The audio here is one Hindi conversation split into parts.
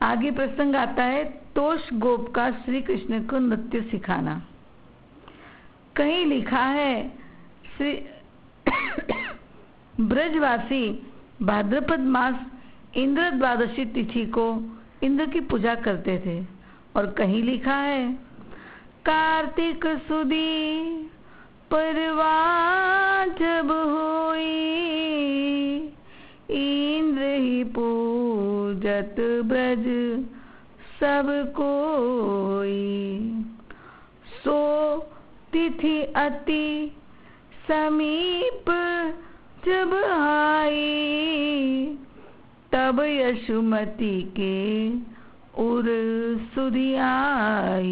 आगे प्रसंग आता है तोष गोप का श्री कृष्ण को नृत्य सिखाना। कहीं लिखा है श्री ब्रजवासी भाद्रपद मास इंद्र द्वादशी तिथि को इंद्र की पूजा करते थे। और कहीं लिखा है कार्तिक सुदी परवा जब होई इंद्र ही पूजत ब्रज सब कोई। सो तिथि अति समीप जब आई तब यशुमती के उर सुधी आई।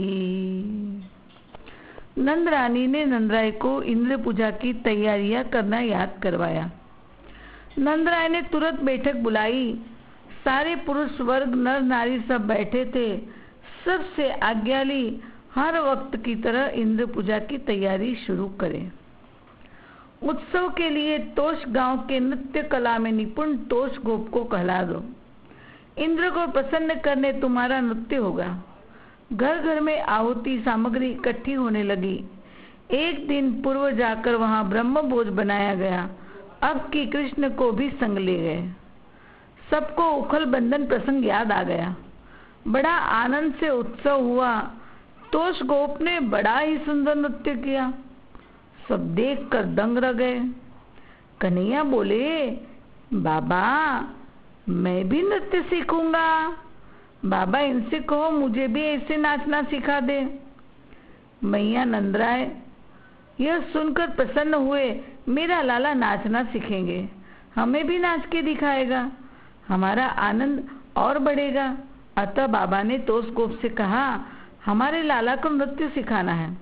नंद रानी ने नंदराय को इंद्र पूजा की तैयारियां करना याद करवाया। नंदराय ने तुरंत बैठक बुलाई। सारे पुरुष वर्ग नर नारी सब बैठे थे। सबसे आज्ञा ली हर वक्त की तरह इंद्र पूजा की तैयारी शुरू करें। उत्सव के लिए तोष गांव के नृत्य कला में निपुण तोष गोप को कहला दो। इंद्र को प्रसन्न करने तुम्हारा नृत्य होगा। घर घर में आहुति सामग्री इकट्ठी होने लगी। एक दिन पूर्व जाकर वहां ब्रह्म भोज बनाया गया। अब की कृष्ण को भी संग ले गए। सबको उखल बंधन प्रसंग याद आ गया। बड़ा आनंद से उत्सव हुआ। तोष गोप ने बड़ा ही सुंदर नृत्य किया। सब देखकर दंग रह गए। कन्हैया बोले, बाबा मैं भी नृत्य सीखूंगा। बाबा इनसे कहो मुझे भी ऐसे नाचना सिखा दे। मैया नंदराय यह सुनकर प्रसन्न हुए। मेरा लाला नाचना सीखेंगे, हमें भी नाच के दिखाएगा, हमारा आनंद और बढ़ेगा। अतः बाबा ने तोष गोप से कहा हमारे लाला को नृत्य सिखाना है।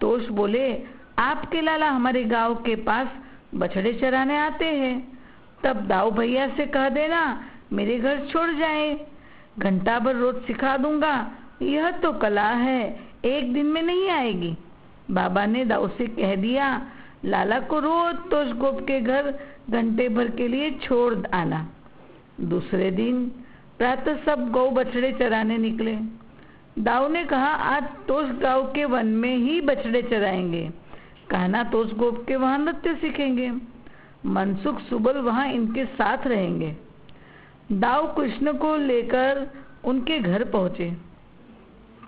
तोष बोले, आपके लाला हमारे गांव के पास बछड़े चराने आते हैं। तब दाऊ भैया से कह देना मेरे घर छोड़ जाए। घंटा भर रोज सिखा दूंगा। यह तो कला है, एक दिन में नहीं आएगी। बाबा ने दाऊ से कह दिया लाला को रोज तोष गोप के घर घंटे भर के लिए छोड़ आना। दूसरे दिन प्रातः सब गौ बछड़े चराने निकले। दाऊ ने कहा आज तोष गांव के वन में ही बछड़े चराएंगे। कहना तोष गोप के वहां नृत्य सीखेंगे। मनसुख सुबल वहां इनके साथ रहेंगे। दाऊ कृष्ण को लेकर उनके घर पहुंचे।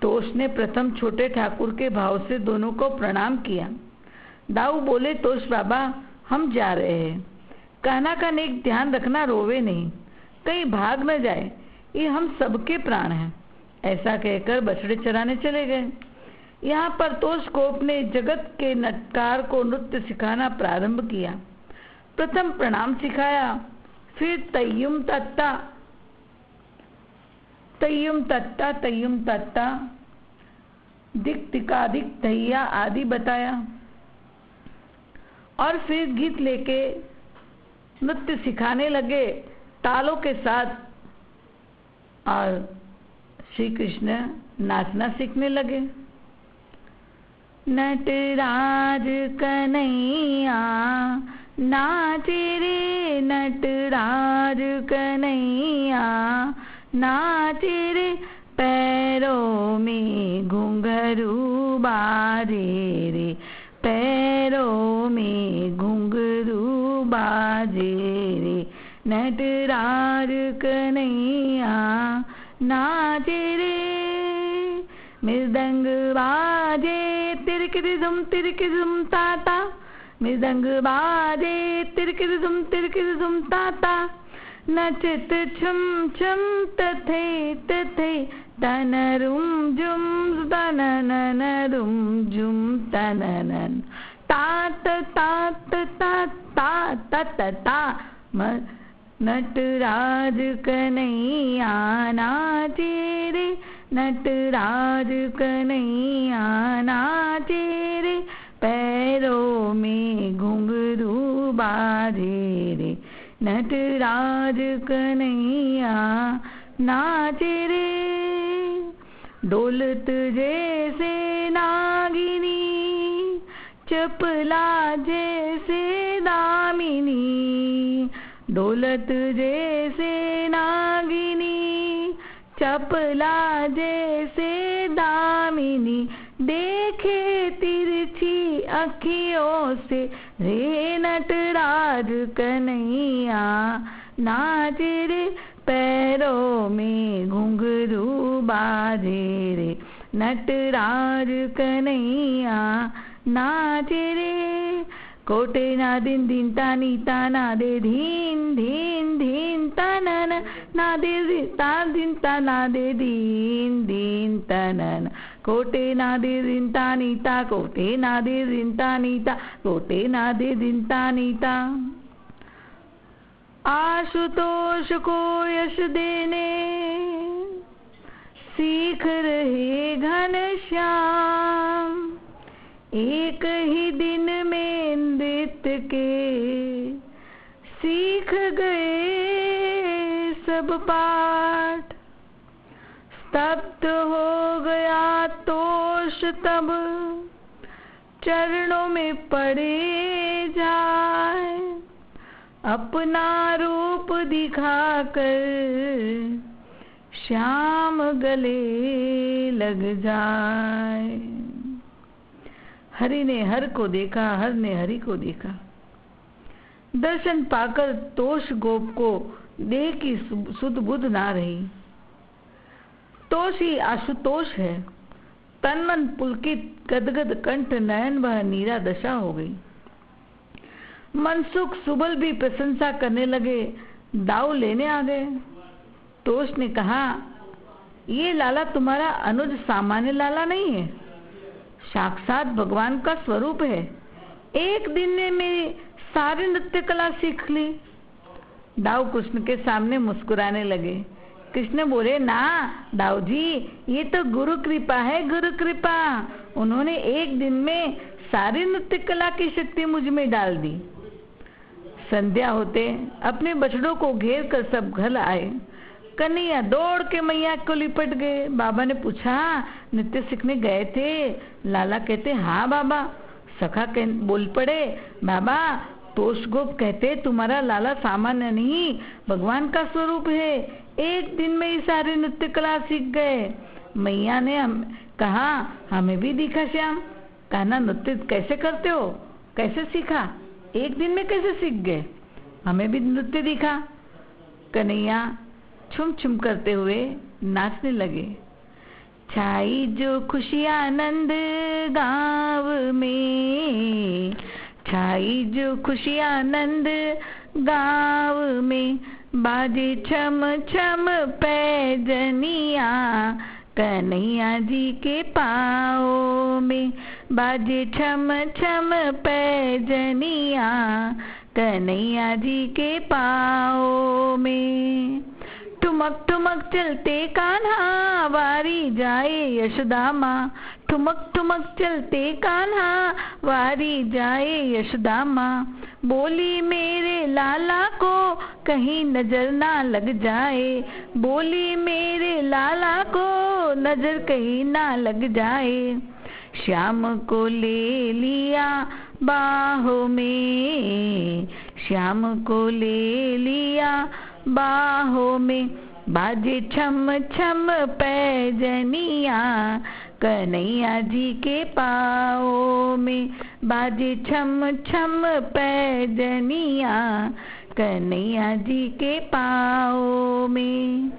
तोष ने प्रथम छोटे ठाकुर के भाव से दोनों को प्रणाम किया। दाऊ बोले, तोष बाबा हम जा रहे हैं। कहना का नेक ध्यान रखना, रोवे नहीं, कहीं भाग न जाए, ये हम सबके प्राण हैं। ऐसा कहकर बछड़े चराने चले गए। यहाँ पर तोष गोप ने जगत के नटकार को नृत्य सिखाना प्रारंभ किया। प्रथम प्रणाम सिखाया, फिर तय्युम तत्ता तय्युम तत्ता तय्युम तत्ता दिक तिकादिक धैया आदि बताया। और फिर गीत लेके नृत्य सिखाने लगे तालों के साथ। और श्री कृष्ण नाचना सीखने लगे। नटराज कन्हैया नाचे रे, नटराज कन्हैया नाचे रे, पैरों में घुंघरू बाजे रे, पैरों में घुंघरू बाजे रे, नटराज कन्हैया नाचे रे। मृदंग बाजे तिरकिरिदुम ताता, मृदंग बाजे तिरकिरिदुम ताता, नचत छम छम तथे तथे तनरुम जुम तनननरुम जुम तननन तात तात तात तात ता। नटराज कन्हैया नाचे रे, नटराज कन्हैया नाचे रे, पैरों में घुंघरू बाजे रे, नटराज कन्हैया नाचे रे। डोलत जैसे नागिनी, चपला जैसे दामिनी, डोलत जैसे नागिनी, चपला जैसे दामिनी देखे तिरछी अखियों से, रे नटराज कन्हैया नाच रे, पैरों में घुंघरू बाजे रे, नटराज कन्हैया नाच रे। कोटे ना दिन दिन तानी ताना दे धीन धीन धीन तनन, ना दे ता दिन ताना दे दीन दीन तनन, कोटे ना दे दिन तानी ता, कोटे ना दे दिन तानी ता, कोटे ना दे दिन तानी ता। आशुतोष को यश देने सीख रहे घनश्याम, एक ही दिन में नृत्य के सीख गए सब पाठ। स्तब्ध हो गया तोष तब, चरणों में पड़े जाए, अपना रूप दिखाकर श्याम गले लग जाए। हरि ने हर को देखा, हर ने हरि को देखा। दर्शन पाकर तोष गोप को देह की सुध बुध ना रही। तोष ही आशुतोष है। तन मन पुलकित, गदगद कंठ, नयन वह नीरा दशा हो गई। मनसुख सुबल भी प्रशंसा करने लगे, दाव लेने आ गए। तोष ने कहा, ये लाला तुम्हारा अनुज सामान्य लाला नहीं है, साक्षात भगवान का स्वरूप है। एक दिन ने मेरी सारी नृत्य कला सीख ली। दाऊ कृष्ण के सामने मुस्कुराने लगे। कृष्ण बोले, ना दाऊ जी, ये तो गुरु कृपा है, गुरु कृपा। उन्होंने एक दिन में सारी नृत्य कला की शक्ति मुझ में डाल दी। संध्या होते अपने बछड़ों को घेर कर सब घर आए। कन्हैया दौड़ के मैया को लिपट गए। बाबा ने पूछा, नृत्य सीखने गए थे? लाला कहते, हाँ बाबा। सखा बोल पड़े, बाबा तोष गोप कहते तुम्हारा लाला सामान्य नहीं, भगवान का स्वरूप है। एक दिन में ही सारी नृत्य कला सीख गए। मैया ने कहा, हमें भी दिखा श्याम। कहना, नृत्य कैसे करते हो, कैसे सीखा? एक दिन में कैसे सीख गए? हमें भी नृत्य दिखा। कन्हैया छुम छुम करते हुए नाचने लगे। छाई जो खुशी आनंद गाँव में, छाई जो खुशी आनंद गाँव में, बाजे छम छम पैजनिया कन्हैया जी के पाँव में, बाजे छम छम पैजनिया कन्हैया जी के पाँव में। ठुमक ठुमक चलते कान्हा वारी जाए यशोदा माँ, ठुमक ठुमक चलते कान्हा वारी जाए यशोदा माँ। बोली मेरे लाला को कहीं नजर ना लग जाए, बोली मेरे लाला को नजर कहीं ना लग जाए। श्याम को ले लिया बाहों में, श्याम को ले लिया बाहों में, बाजे छम छम पैजनिया कन्हैया जी के पाँव में, बाजे छम छम पैजनिया कन्हैया जी के पाँव में।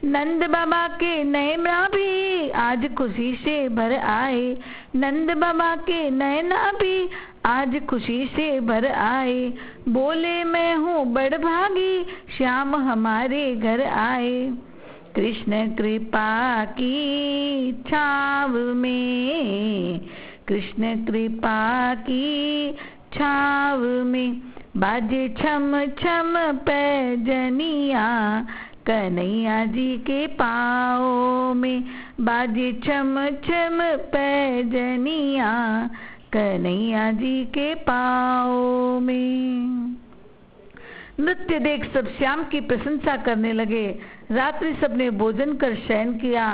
नंद बाबा के नैना भी आज खुशी से भर आए, नंद बाबा के नैना भी आज खुशी से भर आए। बोले मैं हूँ बड़ भागी, श्याम हमारे घर आए। कृष्ण कृपा की छाव में, कृष्ण कृपा की छाव में, बाजे छम छम पैजनिया कन्हैया जी के पाँव में, बाजे छम छम पैजनिया कन्हैया जी के पाँव में। नृत्य देख सब श्याम की प्रशंसा करने लगे। रात्रि सबने भोजन कर शयन किया।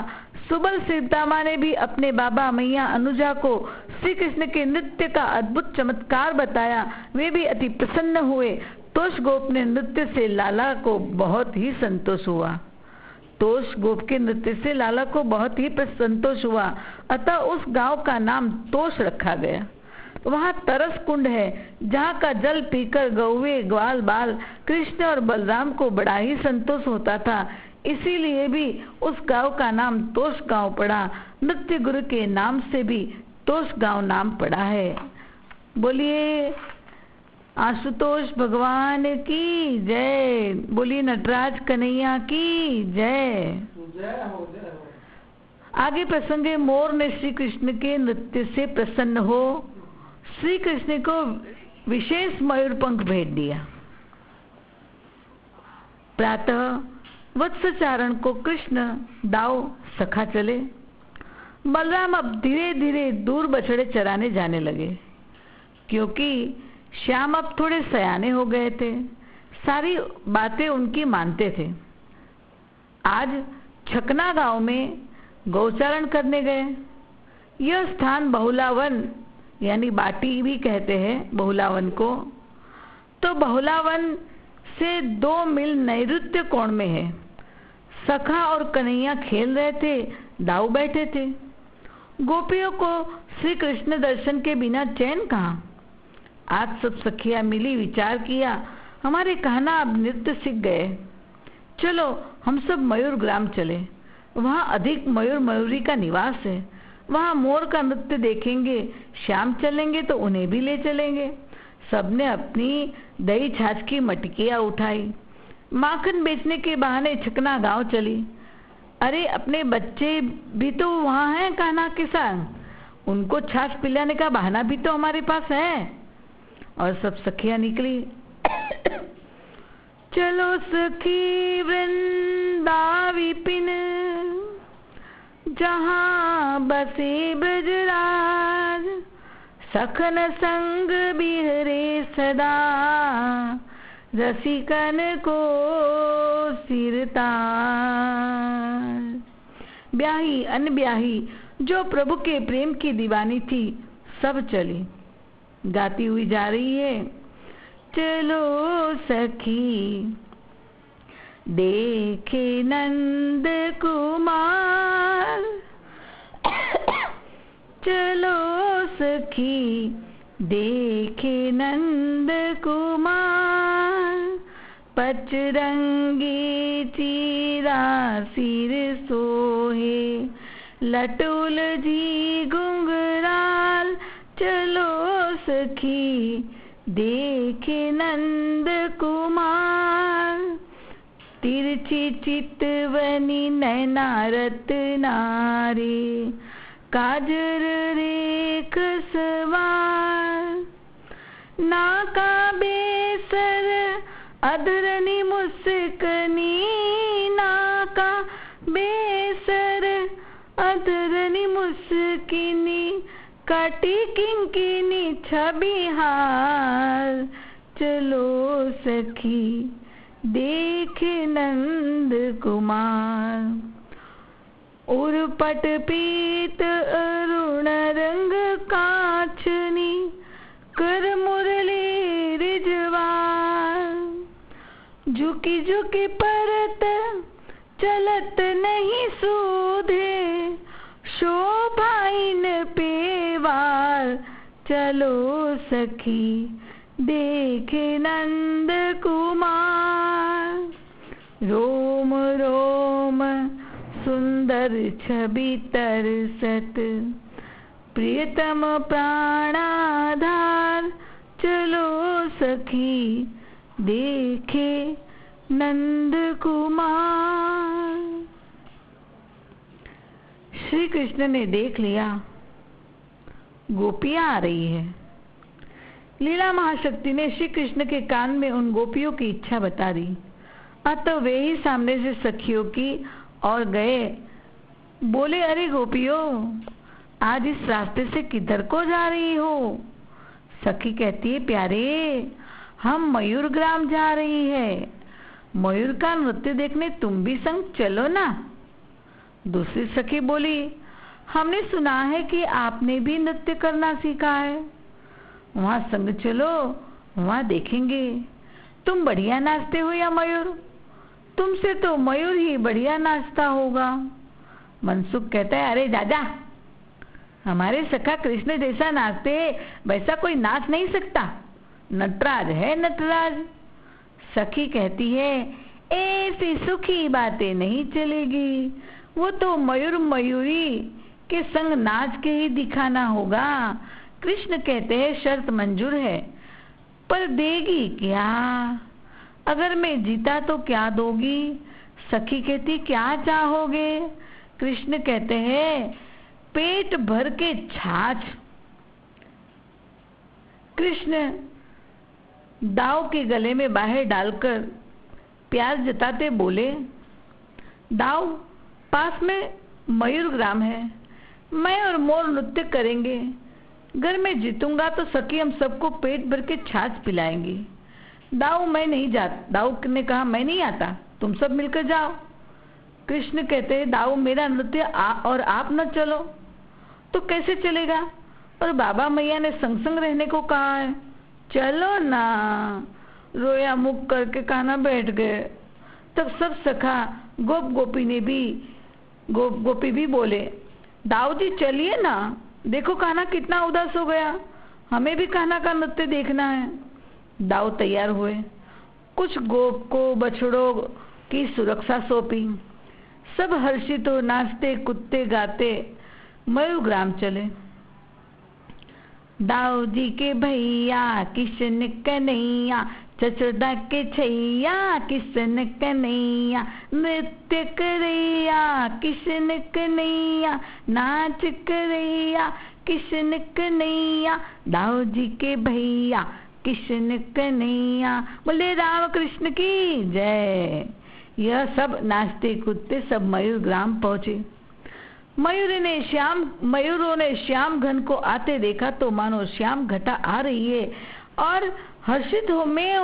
सुबह सीतामा ने भी अपने बाबा मैया अनुजा को श्री कृष्ण के नृत्य का अद्भुत चमत्कार बताया। वे भी अति प्रसन्न हुए। तोष गोप ने नृत्य से लाला को बहुत ही संतोष हुआ। तोष गोप के नृत्य से लाला को बहुत ही संतोष हुआ, अतः उस गांव का नाम तोष रखा गया। वहाँ तरस कुंड है, जहाँ का जल पीकर गौवे ग्वाल बाल कृष्ण और बलराम को बड़ा ही संतोष होता था, इसीलिए भी उस गांव का नाम तोष गांव पड़ा। नृत्य गुरु के नाम से भी तोष गांव नाम पड़ा है। बोलिए आशुतोष भगवान की जय, बोलिए नटराज कन्हैया की जय। आगे प्रसंग है, मोर ने श्री कृष्ण के नृत्य से प्रसन्न हो श्री कृष्ण को विशेष मयूर पंख भेज दिया। प्रातः वत्सचारण को कृष्ण दाव सखा चले। बलराम अब धीरे धीरे दूर बछड़े चराने जाने लगे, क्योंकि श्याम अब थोड़े सयाने हो गए थे, सारी बातें उनकी मानते थे। आज छकना गांव में गौचारण करने गए। यह स्थान बहुलावन यानी बाटी भी कहते हैं बहुलावन को, तो बहुलावन से 2 मील नैऋत्य कोण में है। सखा और कन्हैया खेल रहे थे, दाऊ बैठे थे। गोपियों को श्री कृष्ण दर्शन के बिना चैन कहाँ। आज सब सखियां मिली विचार किया, हमारे कहना अब नृत्य सीख गए, चलो हम सब मयूर ग्राम चले। वहाँ अधिक मयूर मयूरी का निवास है, वहाँ मोर का नृत्य देखेंगे। शाम चलेंगे तो उन्हें भी ले चलेंगे। सबने अपनी दही छाछ की मटकियाँ उठाई, माखन बेचने के बहाने छकना गांव चली। अरे अपने बच्चे भी तो वहाँ हैं कान्हा के साथ, उनको छाछ पिलाने का बहाना भी तो हमारे पास है। और सब सखियां निकली। चलो सखी वृंदावी पिन, जहाँ बसे ब्रजराज, सखन संग बिहरे सदा, रसिकन को सिरताज। ब्याही अनब्याही जो प्रभु के प्रेम की दीवानी थी, सब चली। गाती हुई जा रही है, चलो सखी देखे नंद कुमार, चलो सखी देखे नंद कुमार, पचरंगी चीरा सिर सोहे, लटुल जी घुंघराल, चलो सखी देखे नंद कुमार। तिरछी चितवनी नैना रत्नारे, काजर रेख सवार, नाका बेसर अधरनी मुस्कनी, नाका बेसर अधरनी मुस्किनी, काटी किंकिनी छवि हार, चलो सखी देखे नंद कुमार। उर्पट पीत अरुण रंग कांचनी, कर मुरली रिजवार, झुकी झुकी परत चलत नहीं सूधे, शोभाइन पेवार, चलो सखी देखे नंद कुमार। रोम रोम सुंदर छवि तरसत, प्रियतम प्राणाधार, चलो सखी देखे नंद कुमार। श्री कृष्ण ने देख लिया गोपियां आ रही है। लीला महाशक्ति ने श्री कृष्ण के कान में उन गोपियों की इच्छा बता दी, अतः वे ही सामने से सखियों की और गए। बोले, अरे गोपियों, आज इस रास्ते से किधर को जा रही हो? सखी कहती है, प्यारे हम मयूर ग्राम जा रही है, मयूर का नृत्य देखने तुम भी संग चलो ना। दूसरी सखी बोली, हमने सुना है कि आपने भी नृत्य करना सीखा है, वहाँ संग चलो, वहाँ देखेंगे तुम बढ़िया नाचते हो या मयूर, तुमसे तो मयूर ही बढ़िया नाचता होगा। मनसुख कहता है, अरे दादा, हमारे सखा कृष्ण जैसा नाचते वैसा कोई नाच नहीं सकता, नटराज है नटराज। सखी कहती है, ऐसी सुखी बातें नहीं चलेगी, वो तो मयूर मयूरी के संग नाच के ही दिखाना होगा। कृष्ण कहते हैं, शर्त मंजूर है, पर देगी क्या? अगर मैं जीता तो क्या दोगी? सखी कहती, क्या चाहोगे? कृष्ण कहते हैं, पेट भर के छाछ। कृष्ण दाव के गले में बाहें डालकर प्यार जताते बोले, दाव, पास में मयूर ग्राम है, मैं और मोर नृत्य करेंगे। अगर मैं जीतूंगा तो सखी हम सबको पेट भर के छाछ पिलाएंगी। दाऊ, मैं नहीं जाता। दाऊ ने कहा, मैं नहीं आता, तुम सब मिलकर जाओ। कृष्ण कहते हैं, दाऊ, मेरा नृत्य और आप न चलो तो कैसे चलेगा? और बाबा मैया ने संग संग रहने को कहा है, चलो ना। रोया मुख करके कान्हा बैठ गए। तब सब सखा गोपी भी बोले, दाऊ जी चलिए ना, देखो कान्हा कितना उदास हो गया, हमें भी कान्हा का नृत्य देखना है। दाऊ तैयार हुए, कुछ गोप को बछड़ों की सुरक्षा सौंपी। सब हर्षित हो नाचते कूदते गाते मयूर ग्राम चले। दाऊ जी के भैया किशन कन्हैया, चचड़ा के छैया किशन कन्हैया, नृत्य करैया किशन कन्हैया, नाच करैया किशन कन्हैया, दाऊ जी के भैया किशन कन्हैया। बोले राम कृष्ण की जय। यह सब नाचते कूदते सब मयूर ग्राम पहुंचे। मयूरों ने श्याम घन को आते देखा तो मानो श्याम घटा आ रही है और हर्षित हो में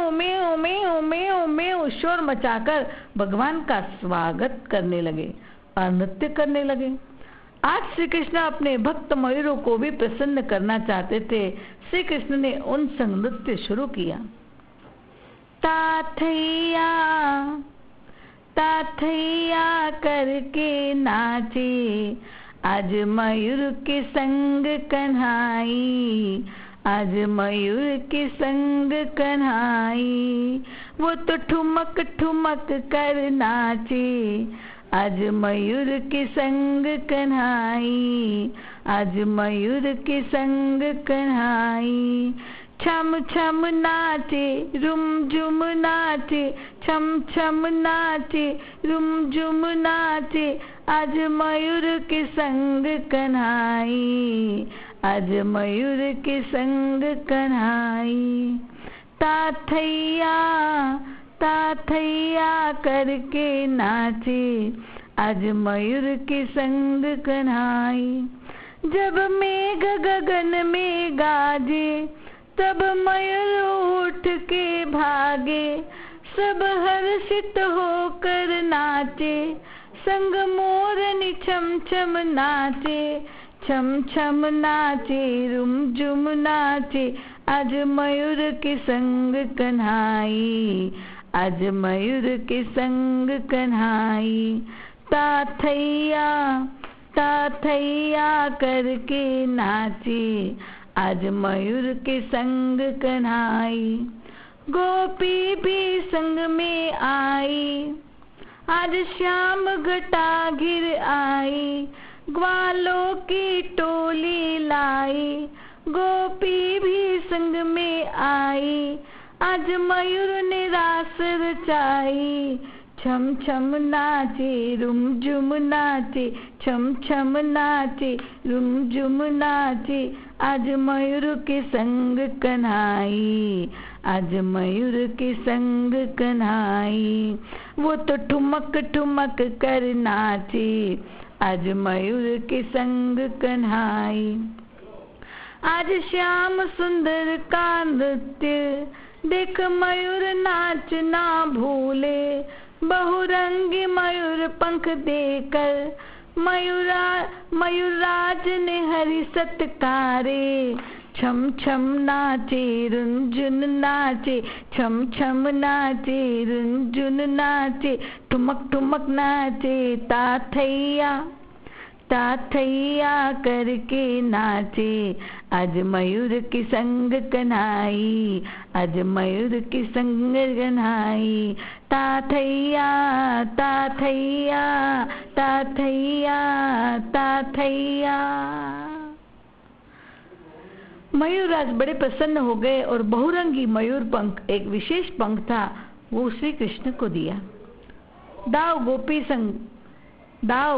शोर मचाकर भगवान का स्वागत करने लगे और नृत्य करने लगे। आज श्री कृष्ण अपने भक्त मयूरों को भी प्रसन्न करना चाहते थे। श्री कृष्ण ने उन संग नृत्य शुरू किया। ताथैया ताथैया करके नाचे, आज मयूर के संग कन्हाई, आज मयूर के संग कन्हाई। वो तो ठुमक ठुमक कर नाचे, आज मयूर के संग कन्हाई, आज मयूर के संग कन्हाई। छम छम नाचे रुम झुम नाचे, छम छम नाचे रुम झुम नाचे, आज मयूर के संग कन्हाई, आज मयूर के संग कन्हाई। ताथैया ताथैया करके नाचे, आज मयूर के संग कन्हाई। जब मेघ गगन में गाजे, तब मयूर उठ के भागे, सब हर्षित होकर नाचे, संग मोरनी छम छम नाचे, छम छम नाचे रुम झुम नाचे, आज मयूर के संग कन्हाई, आज मयूर के संग कन्हाई। ताथैया ताथैया करके नाचे, आज मयूर के संग कन्हाई। गोपी भी संग में आई, आज श्याम घटा घिर आई, ग्वालों की टोली लाई, गोपी भी संग में आई, आज मयूर ने रास रचाई। छम छम नाचे रुम झुम नाचे, छम छम नाचे रुम झुम नाचे, आज मयूर के संग कन्हाई, आज मयूर के संग कन्हाई। वो तो ठुमक ठुमक कर नाचे, आज मयूर के संग कन्हाई। आज श्याम सुंदर का नृत्य देख मयूर नाच ना भूले, बहुरंगी मयूर पंख देकर मयूराज ने हरि सत्कारे, छम छम नाचे रुंझुन नाचे, छम छम नाचे रुंझुन नाचे, ठुमक ठुमक नाचे ताथैया, ताथैया करके नाचे। आज मयूर की संग कन्हाई, आज मयूर की संग कन्हाई, ताथैया ताथैया ताथैया ताथैया। मयूर आज बड़े प्रसन्न हो गए और बहुरंगी मयूर पंख, एक विशेष पंख था, वो श्री कृष्ण को दिया। दाव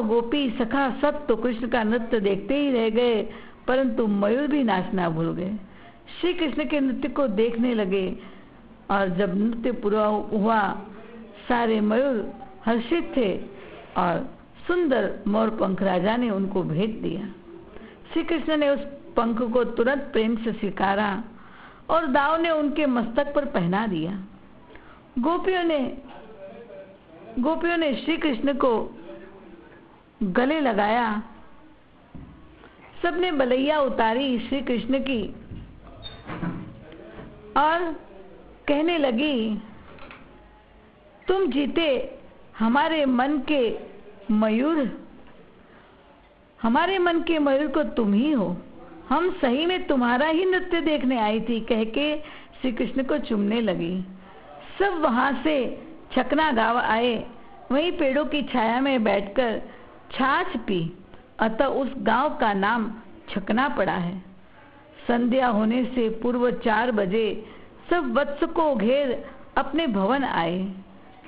गोपी सखा सब तो कृष्ण का नृत्य देखते ही रह गए, परंतु मयूर भी नाचना भूल गए। श्री कृष्ण के नृत्य को देखने लगे और जब नृत्य पूरा हुआ सारे मयूर हर्षित थे और सुंदर मोर पंख राजा ने उनको भेंट दिया। श्री कृष्ण ने उस पंख को तुरंत प्रेम से स्वीकारा और दाव ने उनके मस्तक पर पहना दिया। गोपियों ने श्री कृष्ण को गले लगाया, सबने बलैया उतारी श्री कृष्ण की और कहने लगी, तुम जीते हमारे मन के मयूर, हमारे मन के मयूर को तुम ही हो, हम सही में तुम्हारा ही नृत्य देखने आई थी, कह के श्री कृष्ण को चूमने लगी। सब वहां से छकना गाँव आए, वहीं पेड़ों की छाया में बैठकर छाछ पी, अतः उस गांव का नाम छकना पड़ा है। संध्या होने से पूर्व 4 बजे सब वत्स को घेर अपने भवन आए।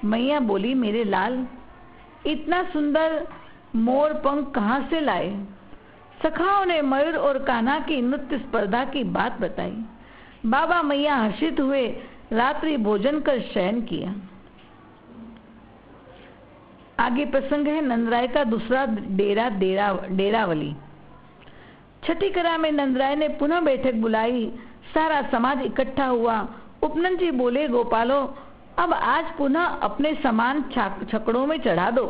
मैया बोली, मेरे लाल इतना सुंदर मोर पंख कहाँ से लाए? सखाओं ने मयूर और कान्हा की नृत्य स्पर्धा की बात बताई। बाबा मैया हर्षित हुए, रात्रि भोजन कर शयन किया। आगे प्रसंग है नंदराय का दूसरा डेरा, डेरावली। छठी करा में नंदराय ने पुनः बैठक बुलाई, सारा समाज इकट्ठा हुआ। उपनंद जी बोले, गोपालों अब आज पुनः अपने सामान छकड़ों में चढ़ा दो,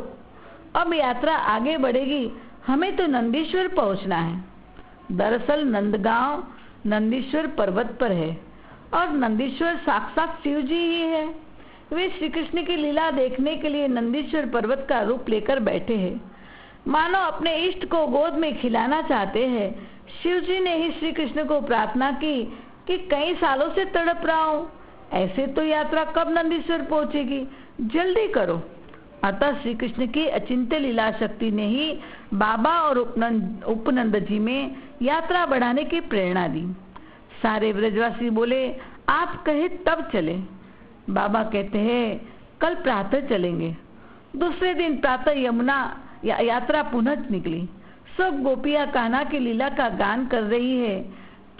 अब यात्रा आगे बढ़ेगी, हमें तो नंदीश्वर पहुंचना है। दरअसल नंदगांव नंदीश्वर पर्वत पर है और नंदीश्वर साक्षात शिव जी ही है। वे श्री कृष्ण की लीला देखने के लिए नंदीश्वर पर्वत का रूप लेकर बैठे हैं, मानो अपने इष्ट को गोद में खिलाना चाहते हैं। शिव जी ने ही श्री कृष्ण को प्रार्थना की कि कई सालों से तड़प रहा हूं, ऐसे तो यात्रा कब नंदीश्वर पहुंचेगी, जल्दी करो। अतः श्री कृष्ण की अचिंत्य लीला शक्ति ने ही बाबा और उपनंद जी में यात्रा बढ़ाने की प्रेरणा दी। सारे ब्रजवासी बोले, आप कहे तब चले। बाबा कहते हैं, कल प्रातः चलेंगे। दूसरे दिन प्रातः यमुना यात्रा पुनः निकली। सब गोपियां कान्हा की लीला का गान कर रही है।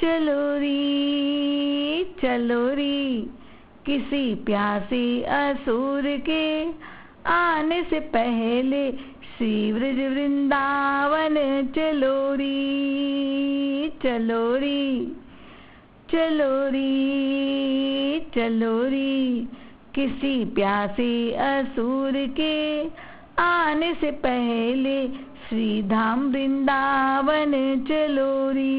चलो री किसी प्यासी असुर के आने से पहले श्री ब्रज वृंदावन चलो री, चलो री, चलो री किसी प्यासी असुर के आने से पहले श्री धाम वृंदावन चलो री।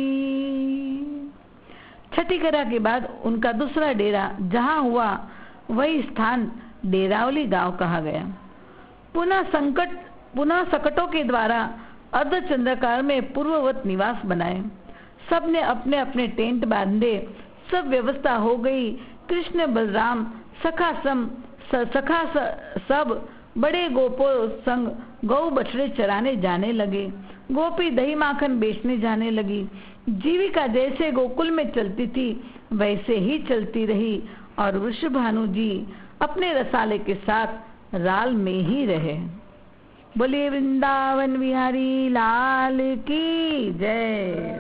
छठी करा के बाद उनका दूसरा डेरा जहां हुआ वही स्थान डेरावली गांव कहा गया। पुनः सकटों के द्वारा अर्धचंद्राकार में पूर्ववत निवास बनाए। सबने अपने अपने टेंट बांधे, सब व्यवस्था हो गई। कृष्ण बलराम सखा सब बड़े गोपों संग गौ बछड़े चराने जाने लगे। गोपी दही माखन बेचने जाने लगी। जीविका जैसे गोकुल में चलती थी वैसे ही चलती रही और वृषभानु जी अपने रसाले के साथ राल में ही रहे। बोलिए वृंदावन बिहारी लाल की जय।